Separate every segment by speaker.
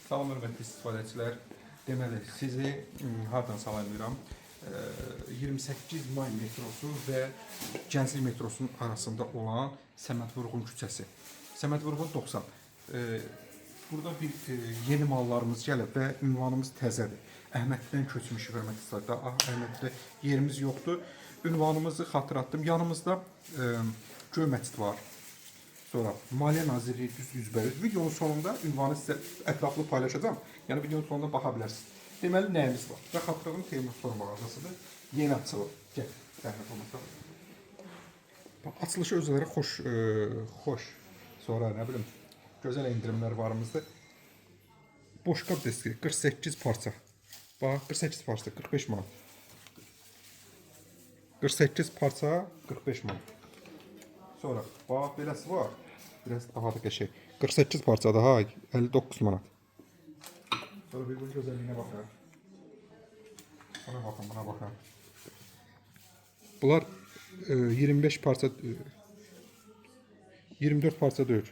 Speaker 1: Salam hörmətli istifadəçilər. Deməli, sizi hardan salamlayıram? 28 may metrosu və Gənclik metrosunun arasında olan Səməd Vurğun küçəsi. Səməd Vurğun 90. Burada bir yeni mallarımız gəlib və ünvanımız təzədir. Əhmədlidən köçmüşük hörmətli istifadəçilər. Əhmədlidə yerimiz yoxdur. Ünvanımızı xatırlatdım. Yanımızda Göy məscid var. Sonra Maliyyə Nazirliyi düz üzbəüz. Videonun sonunda ünvanı sizə ətraflı paylaşacağım. Yəni videonun sonunda baxa bilərsiniz. Deməli nəyimiz var? Və xatırladım Teymur Spor mağazasıdır. Yeni açılıb. Gəl, zəhmət olmasa. Açılışı özləri xoş. Sonra nə bilim, gözəl endirimlər varımızdır. Boşqab diski 48 parça. Bax, 48 parça 45 manat. 48 parça 45 manat. Sonra bax beləsi var. Biraz daha da qəşəng. 48 parça daha 59 manat. Sonra bir gözəlliyinə baxın. Buna baxın. Bunlar 25 parça 24 parça deyil.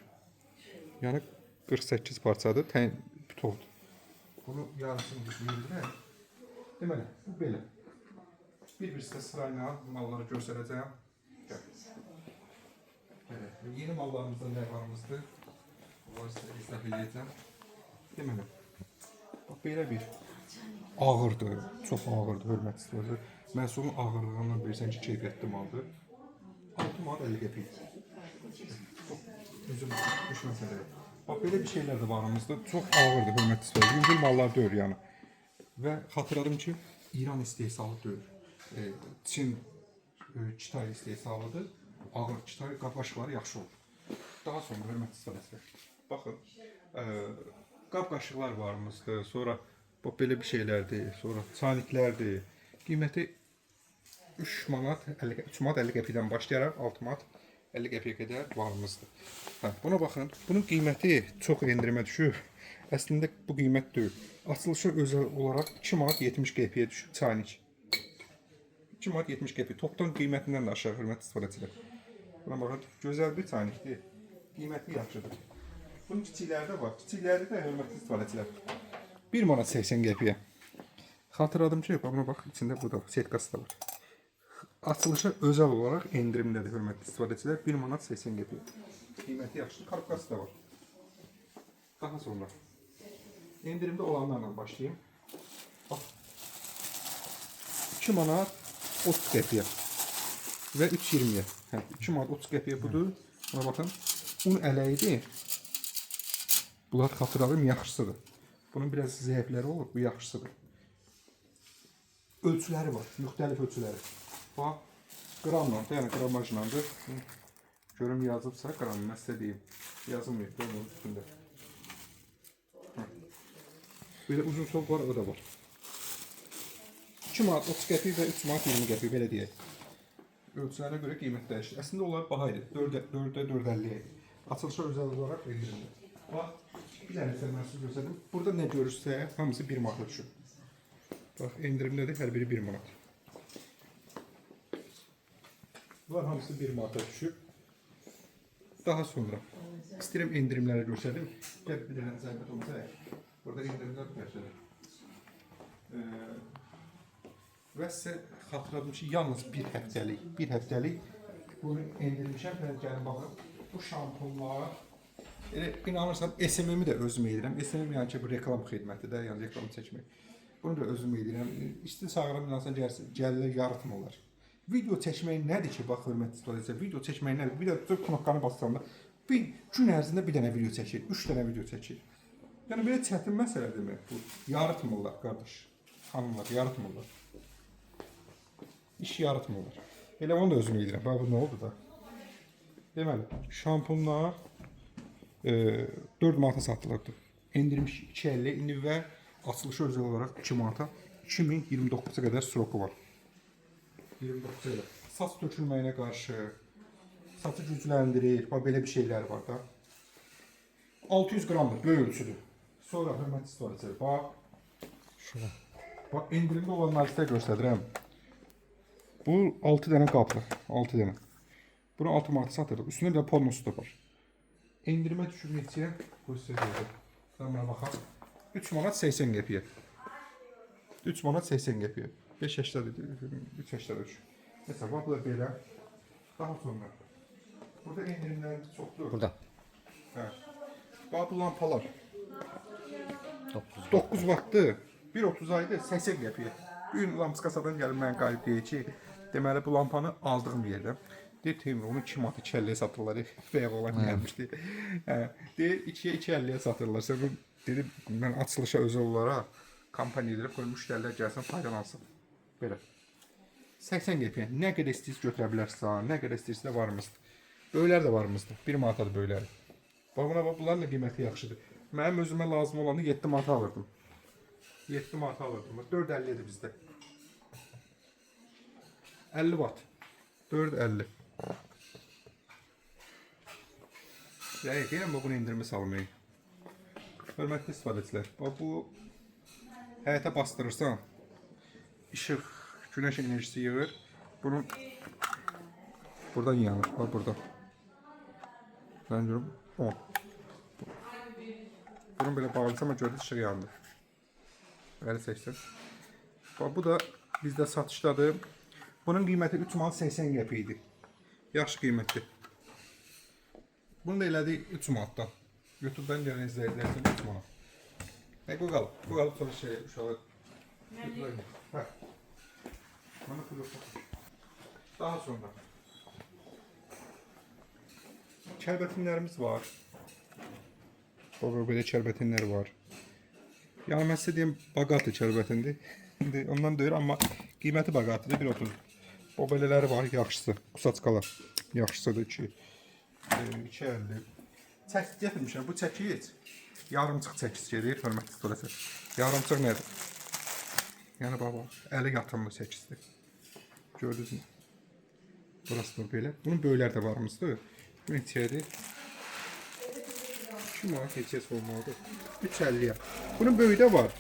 Speaker 1: Yəni 48 parçadır. Bütovdur. Bunu yarısını bildirəm. Deməli, bu belə. Bir-birinə sırayla malları göstərəcəyəm. Gəl. Evet, yeni mallarımızda ne varımızdır? Bunları size izah edeceğim. Deməli, bax belə bir ağırdır, çox ağırdır, hörmət istəyirlər. Məhsulun ağırlığından bilirsən ki, keyfiyyətli maldır. 6 manat 50 qəpik. Çox üzüm düşməsə də. Bax belə bir şeylər də varımızda çox ağırdır, hörmət istəyirlər. Yüngül mallar deyil yəni. Və xatırladım ki, İran istehsalı deyil. Çin, Kitay istehsalıdır. Ağır Kitay qab-qaşıqları yaxşı olur. Daha sonra hörmətli istifadəçilər. Baxın, qab-qaşıqlar varımızdır. Sonra belə bir şeylərdir. Sonra çayniklərdir. Qiyməti 3 manat 50 qəpikdən başlayaraq 6 manat 50 qəpiyə qədər varımızdır. Buna baxın. Bunun qiyməti çox endirimə düşür. Əslində bu qiymət deyil. Açılışı özəl olaraq 2 manat 70 qəpiyə düşür çaynik. 2 manat 70 qəpik. Topdan qiymətindən də aşağı hörmətli istifadəçilər. Buna baxın, gözəl bir çaynikdir. Qiyməti yaxşıdır. Bunun kiçikləri də var. Kiçikləri də hörmətli istifadəçilər. 1 manat 80 qəpiyə. Xatırladım ki, buna bax, içində bu da setkası da var. Açılışı özəl olaraq endirimdədir hörmətli istifadəçilər. 1 manat 80 qəpiyə. Qiyməti yaxşıdır. Kartkası da var. Daha sonra endirimdə olanlarla başlayayım. Bax. 2 manat 30 qəpiyə. Və 3.20-yə. 2 manat 30 qəpiyə budur. Buna baxın. Un ələyidir. Bunlar xatırladım yaxşısıdır. Bunun biraz zəifləri olur. Bu yaxşısıdır. Ölçüləri var. Müxtəlif ölçüləri. Bax. Qramla, yəni qramajlandır. Görüm yazıbsa qram. Mən sizə deyim. Yazılmıyıb. Onun üstündə. Belə uzun sol var. O da var. 2 manat 30 qəpik və 3 manat 20 qəpik. Belə deyək. Ölçülərə görə qiymət dəyişir. Əslində onlar baha idi. 4'ə 4.50 idi. Açılışa özəl olaraq verilir. Bax, bir dənə sizə məhsul göstərdim. Burada nə görürsə, hamısı 1 manata düşür. Bax, endirimdədir, hər biri 1 manat. Bunlar hamısı 1 manata düşür. Daha sonra istəyirəm endirimləri göstərdim. Gəl bir dənə zəhmət olmasa, burada endirimlər göstərir. Və sizə xatırladım ki, yalnız bir həftəlik bunu endirmişəm. Gəlin baxın, bu şampunlar, inanırsam SMM-i də özüm edirəm. SMM yəni ki, bu reklam xidmətidir, yəni reklam çəkmək. Bunu da özüm edirəm. İşte sağıram, inanırsan gəlirlər, yaratmırlar. Video çəkmək nədir ki, bax, hörmətli istifadəçilər, video çəkmək nədir? Bir də knopkanı basanda, bir gün ərzində bir dənə video çəkir, 3 dənə video çəkir. Yəni, belə çətin məsələ demək bu. Yaratmırlar, qardaş, xanımlar, yaratmırlar. İş yaratmırlar. Elə onu da özüm edirəm. Bax, bu nə oldu da? Deməli, şampunlar 4 manata satılırdı. Endirilmiş 2.50 indi və açılışı özəl olaraq 2 manata 2029-a qədər sroku var. 29-a qədər. Saç tökülməyinə qarşı, saçı gücləndirir, bax, belə bir şeylər var da. 600 qramdır, böyük ölçüdür. Sonra hörmətli istifadəçilər, bax, şuna. Bax, endirimdə olanları sizə göstədirəm. Bu 6 dənə qabdır, 6 dənə. Bunu 6 manata satırıq. Üstündə bir də pornosu da var. Endirimə düşür neçəyə? Göstəriyordu. Buna baxaq. 3 manat 80 qəpiyə. 3 manat 80 qəpiyə. 5 yaşdadır, 3 yaşdadır. Mesela bax, bu da belə. Daha sonra. Burada endirimlərimiz çoxdur.
Speaker 2: Burada.
Speaker 1: Hə. Bax, bu lampalar. 9 wattdır. 1.30 aydır, 80 qəpiyə. Bu gün lampiskasadan gəlib mən qalib deyir ki, deməli bu lampanı aldığım yerdən. Deyir, Teymur, onu 2 manat 2.50-yə satırlar. Bəyə olan gəlmişdi. Hə. Deyir, 2'yə 2.50-yə satırlar. Sən bu, dedi, mən açılışa özel olaraq kampaniya edilib, qoy müştərilər gəlsin, faydalansın. Belə. 80 qəpiyə. Nə qədər istəyirsiniz götürə bilərsən, nə qədər istəyirsiniz də varımızdır. Böylər də varımızdır. 1 manatadır böyləri. Bax, buna bax, bunların da qiyməti yaxşıdır. Mənim özümə lazım olanı 7 manata alırdım. 7 manata alırdım. 4.50-dir bizdə. 50 watt. 4.50. Yəni, bunu indirmə salmayın. Hörmətli istifadəçilər, bu həyətə bastırırsan, işıq, güneş enerjisi yığır. Bunun buradan yanır. Bak buradan. Ben diyorum 10. Bunun böyle bağlısam gördüğünüz işıq yandı. Böyle 80. Bak bu da bizdə satışdadır. Bunun qiyməti 3 manat 80 qəpik idi. Yaxşı qiymətli. Bunu da elədik 3 manatdan. YouTube'dan gələn izləyicilərdən 3 manat. Bu qalıb. Bu qalıb sonra şey uşağı. Hə. Daha sonra kərbətinlərimiz var. Böyle kərbətinlər var. Yəni mən sizə deyim, Baqatı kərbətindir. Ondan deyir, amma qiyməti Baqatıdır, 1.30. O belələri var, yaxşısı. Qusaçqalar. Yaxşısıdır 2.50. Çəkik gətirmişəm. Bu çəkik yarımçıq çəkik gedir, hörmətli istifadəçilər. Yarımçıq nədir? Yəni baba, əli yatımlı çəkisidir. Gördünüz mü? Burası da böyle. Bunun böylər də varımızdır. Bu neçədir? 2 manat neçəsi olmalıdır? 3.50'ye. Bunun böyü də var.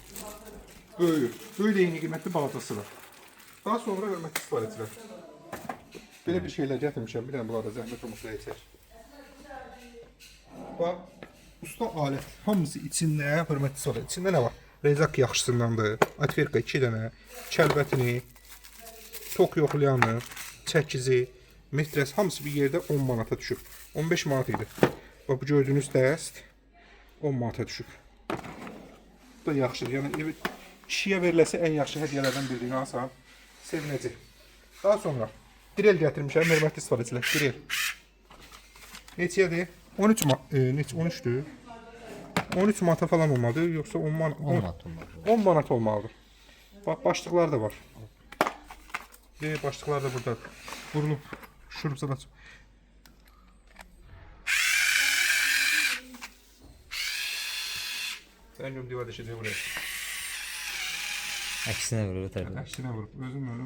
Speaker 1: Böyü. Böyü də eyni qiymətli balatası var. Daha sonra hörmətli istifadəçilər. Belə bir şeylər gətirmişəm. Bir dənə bunlar da zəhmət olmasa yetər. Bax, usta alət. Hamısı içində, hörmətli istifadəçilər. İçində nə var? Rezak yaxşısındandır. Atverka 2 dənə. Kəlbətini. Tok yoxlayanı. Çəkizi. Metres hamısı bir yerdə 10 manata düşüb. 15 manat idi. Bax, bu gördüyünüz dəst 10 manata düşüb. Bu da yaxşıdır. Yəni, kişiyə veriləsi ən yaxşı hədiyyələrdən birini alsan, sevinəcək. Daha sonra direl gətirmişəm, hörmətli istifadəçilər. Direl. Neçədir? 13 manat. 13'dür. 13 manata falan olmalıdır, yoxsa 10 manat? 10 manat olmalıdır. Bax, başlıqlar da var. Başlıqlar da burada. Vurulub, şurup zadacaq. Ben divar deşeceğim buraya.
Speaker 2: Əksinə vurur, təbii.
Speaker 1: Əksinə vurub. Özüm öyle.